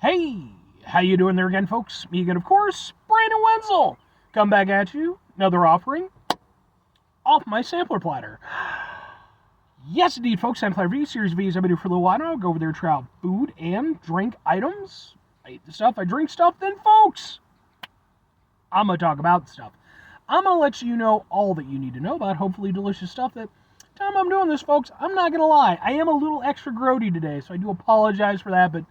Hey, how you doing there again, folks? Me again, of course, Brandon Wenzel. Come back at you, another offering off my sampler platter. Yes, indeed, folks, Sampler V series of videos I've been doing for a little while now. I'll go over there, try out food and drink items. I eat the stuff, I drink stuff, then, folks, I'm gonna talk about the stuff. I'm gonna let you know all that you need to know about hopefully delicious stuff. That time I'm doing this, folks, I'm not gonna lie, I am a little extra grody today, so I do apologize for that, but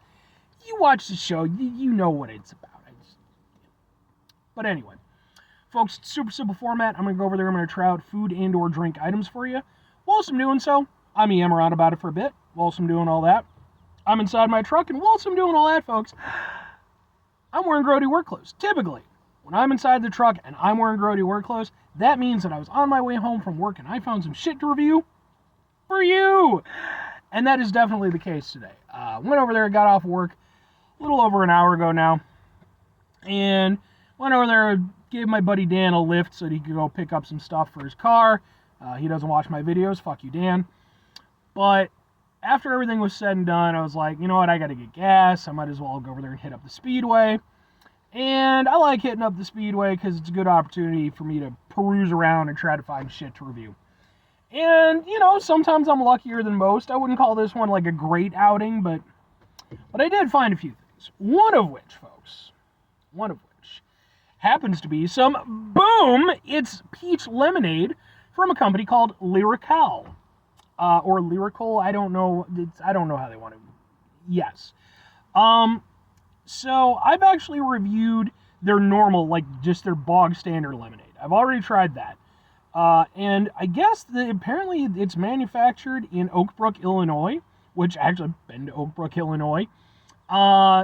you watch the show, you know what it's about. But anyway, folks, super simple format. I'm going to go over there. I'm going to try out food and or drink items for you. Whilst I'm doing so, I'm yammering on about it for a bit. Whilst I'm doing all that, I'm inside my truck. And whilst I'm doing all that, folks, I'm wearing grody work clothes. Typically, when I'm inside the truck and I'm wearing grody work clothes, that means that I was on my way home from work and I found some shit to review for you. And that is definitely the case today. Went over there, got off work a little over an hour ago now, and went over there, gave my buddy Dan a lift so that he could go pick up some stuff for his car. He doesn't watch my videos, fuck you, Dan. But after everything was said and done, I was like, you know what, I gotta get gas. I might as well go over there and hit up the Speedway. And I like hitting up the Speedway because it's a good opportunity for me to peruse around and try to find shit to review. And, you know, sometimes I'm luckier than most. I wouldn't call this one like a great outing, but I did find a few things. One of which happens to be some, boom, it's peach lemonade from a company called Lyrical. Or Lyrical, I don't know how they want to. Yes. So I've actually reviewed their normal, like just their bog standard lemonade. I've already tried that. And I guess apparently it's manufactured in Oak Brook, Illinois, which actually I've been to Oak Brook, Illinois.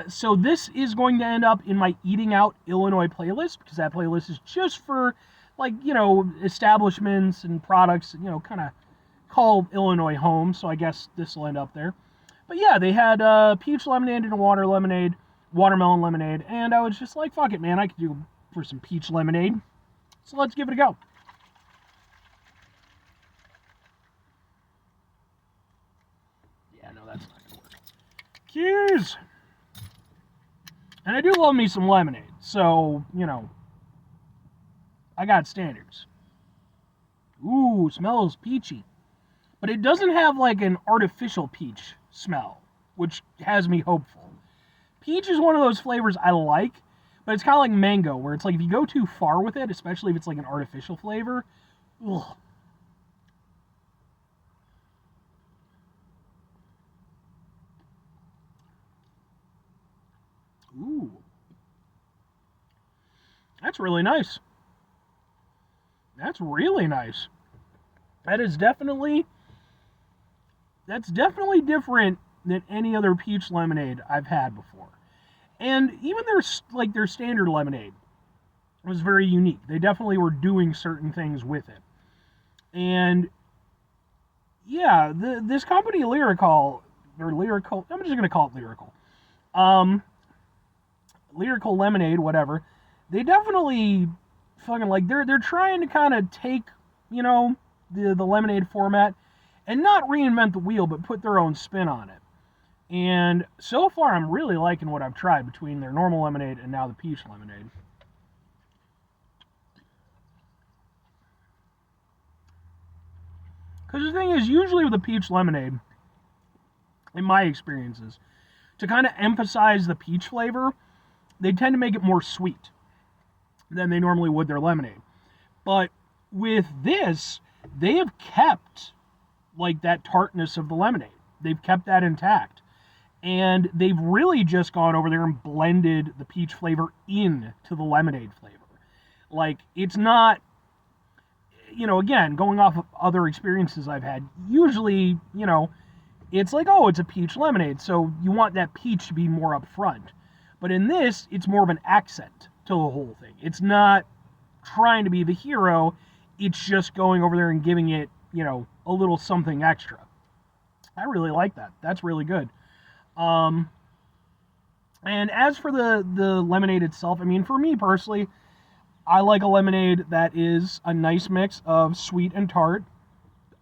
So this is going to end up in my Eating Out Illinois playlist, because that playlist is just for, like, you know, establishments and products, you know, kind of call Illinois home, so I guess this will end up there. But yeah, they had peach lemonade and a watermelon lemonade, and I was just like, fuck it, man, I could do for some peach lemonade. So let's give it a go. Yeah, no, that's not gonna work. Cheers! And I do love me some lemonade, so, you know, I got standards. Ooh, smells peachy. But it doesn't have like an artificial peach smell, which has me hopeful. Peach is one of those flavors I like, but it's kind of like mango, where it's like if you go too far with it, especially if it's like an artificial flavor, ugh. Ooh. That's really nice. That's really nice. That's definitely different than any other peach lemonade I've had before. And even their standard lemonade was very unique. They definitely were doing certain things with it. And yeah, this company Lyrical, I'm just gonna call it Lyrical. Um, Lyrical Lemonade, whatever. They definitely fucking like they're trying to kind of take, you know, the lemonade format and not reinvent the wheel, but put their own spin on it. And so far, I'm really liking what I've tried between their normal lemonade and now the peach lemonade. Because the thing is, usually with a peach lemonade, in my experiences, to kind of emphasize the peach flavor, they tend to make it more sweet than they normally would their lemonade. But with this, they have kept like that tartness of the lemonade. They've kept that intact. And they've really just gone over there and blended the peach flavor into the lemonade flavor. Like, it's not, you know, again, going off of other experiences I've had, usually, you know, it's like, oh, it's a peach lemonade, so you want that peach to be more up front. But in this, it's more of an accent to the whole thing. It's not trying to be the hero, it's just going over there and giving it, you know, a little something extra. I really like that. That's really good. And as for the lemonade itself, I mean, for me personally, I like a lemonade that is a nice mix of sweet and tart.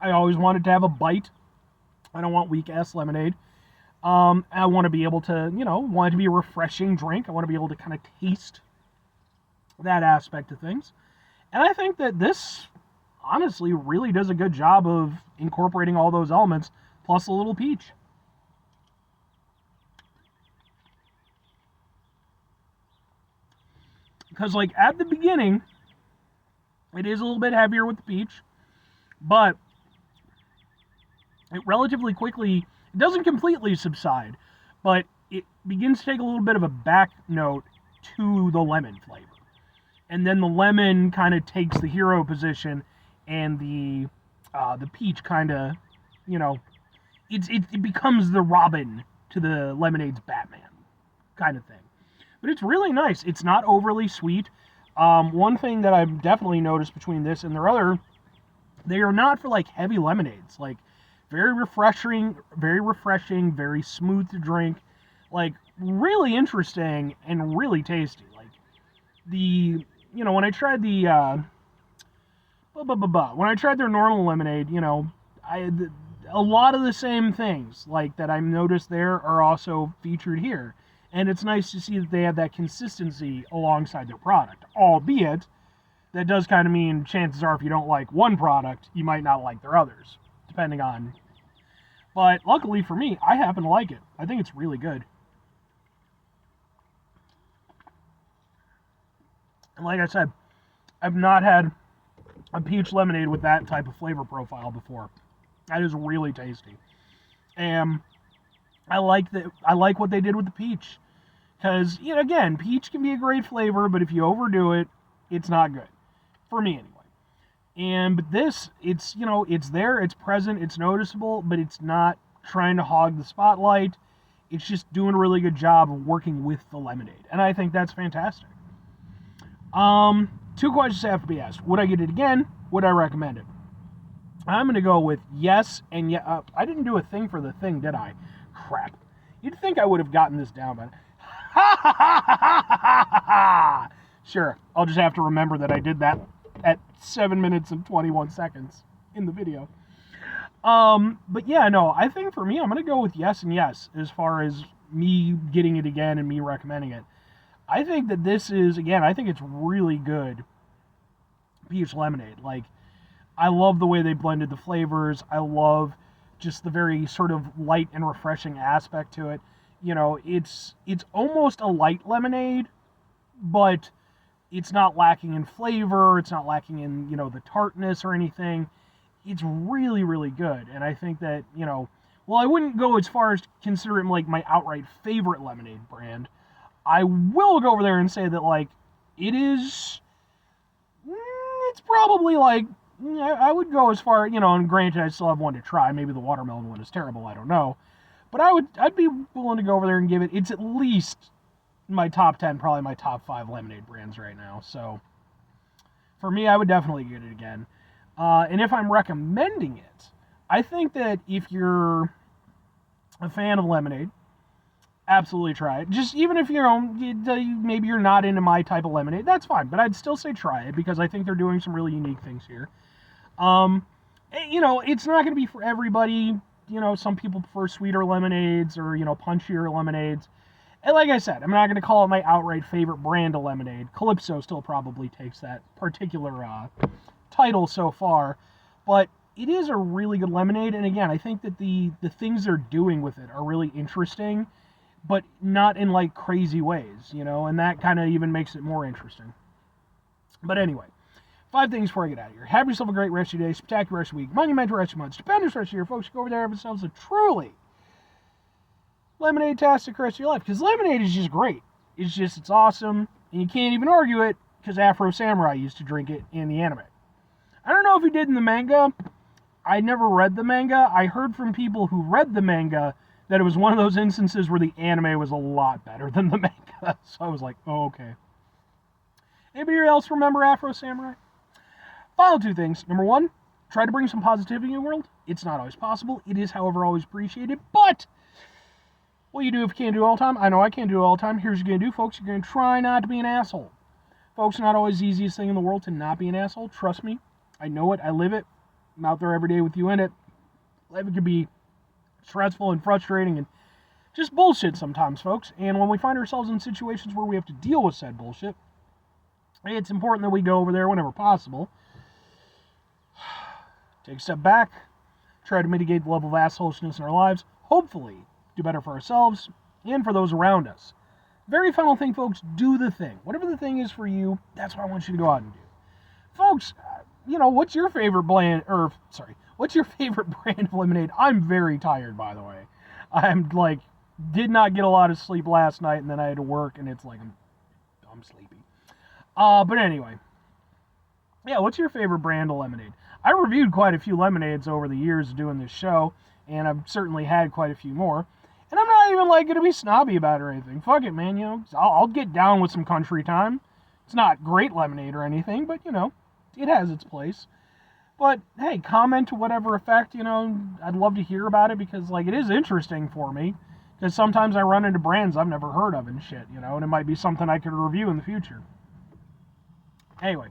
I always wanted to have a bite. I don't want weak-ass lemonade. I want to be able to, want it to be a refreshing drink. I want to be able to kind of taste that aspect of things. And I think that this honestly really does a good job of incorporating all those elements, plus a little peach. Because, like, at the beginning, it is a little bit heavier with the peach, but it relatively quickly, it doesn't completely subside, but it begins to take a little bit of a back note to the lemon flavor. And then the lemon kind of takes the hero position, and the peach kind of, it becomes the Robin to the lemonade's Batman kind of thing. But it's really nice. It's not overly sweet. One thing that I've definitely noticed between this and their other, they are not for like heavy lemonades. Like very refreshing, very smooth to drink. Like really interesting and really tasty. Like when I tried when I tried their normal lemonade, a lot of the same things like that I noticed there are also featured here. And it's nice to see that they have that consistency alongside their product. Albeit, that does kind of mean chances are if you don't like one product, you might not like their others, depending on. But luckily for me, I happen to like it. I think it's really good. And like I said, I've not had a peach lemonade with that type of flavor profile before. That is really tasty. And I like what they did with the peach. Because, again, peach can be a great flavor, but if you overdo it, it's not good. For me, anyway. But this, it's there, it's present, it's noticeable, but it's not trying to hog the spotlight. It's just doing a really good job of working with the lemonade. And I think that's fantastic. 2 questions have to be asked. Would I get it again? Would I recommend it? I'm going to go with yes and yeah. I didn't do a thing for the thing, did I? Crap. You'd think I would have gotten this down by now. Sure, I'll just have to remember that I did that at 7 minutes and 21 seconds in the video. But yeah, no, I think for me, I'm going to go with yes and yes as far as me getting it again and me recommending it. I think that this is, again, I think it's really good peach lemonade. Like, I love the way they blended the flavors. I love just the very sort of light and refreshing aspect to it. It's almost a light lemonade, but it's not lacking in flavor. It's not lacking in, the tartness or anything. It's really, really good. And I think that, I wouldn't go as far as to consider it like my outright favorite lemonade brand. I will go over there and say that, like, it is, it's probably like, I would go as far, and granted I still have one to try. Maybe the watermelon one is terrible, I don't know. But I'd be willing to go over there and give it, it's at least my top 10, probably my top 5 lemonade brands right now. So, for me, I would definitely get it again. And if I'm recommending it, I think that if you're a fan of lemonade, absolutely try it. Just even if maybe you're not into my type of lemonade, that's fine. But I'd still say try it because I think they're doing some really unique things here. It's not going to be for everybody. Some people prefer sweeter lemonades or, punchier lemonades. And like I said, I'm not going to call it my outright favorite brand of lemonade. Calypso still probably takes that particular title so far. But it is a really good lemonade. And again, I think that the things they're doing with it are really interesting, but not in like crazy ways, and that kind of even makes it more interesting. But anyway, 5 things before I get out of here. Have yourself a great rest of your day, spectacular rest of the week, monumental rest of the month, stupendous rest of your folks. Go over there and have yourselves a truly lemonade-tastic rest of your life. Because lemonade is just great. It's awesome. And you can't even argue it because Afro Samurai used to drink it in the anime. I don't know if he did in the manga. I never read the manga. I heard from people who read the manga that it was one of those instances where the anime was a lot better than the manga. So I was like, oh, okay. Anybody else remember Afro Samurai? Final 2 things. Number 1, try to bring some positivity in the world. It's not always possible. It is, however, always appreciated. But what you do if you can't do it all the time? I know I can't do it all the time. Here's what you're going to do, folks. You're going to try not to be an asshole. Folks, not always the easiest thing in the world to not be an asshole. Trust me. I know it. I live it. I'm out there every day with you in it. Life can be stressful and frustrating, and just bullshit sometimes, folks. And when we find ourselves in situations where we have to deal with said bullshit, it's important that we go over there whenever possible. Take a step back, try to mitigate the level of assholishness in our lives, hopefully do better for ourselves and for those around us. Very final thing, folks, do the thing. Whatever the thing is for you, that's what I want you to go out and do. Folks, what's your favorite what's your favorite brand of lemonade? I'm very tired, by the way. I'm did not get a lot of sleep last night, and then I had to work, and it's like I'm sleepy. But anyway, yeah, what's your favorite brand of lemonade? I reviewed quite a few lemonades over the years doing this show, and I've certainly had quite a few more. And I'm not even going to be snobby about it or anything. Fuck it, man. I'll get down with some country time. It's not great lemonade or anything, but it has its place. But hey, comment to whatever effect. I'd love to hear about it because it is interesting for me. Because sometimes I run into brands I've never heard of and shit. And it might be something I could review in the future. Anyway.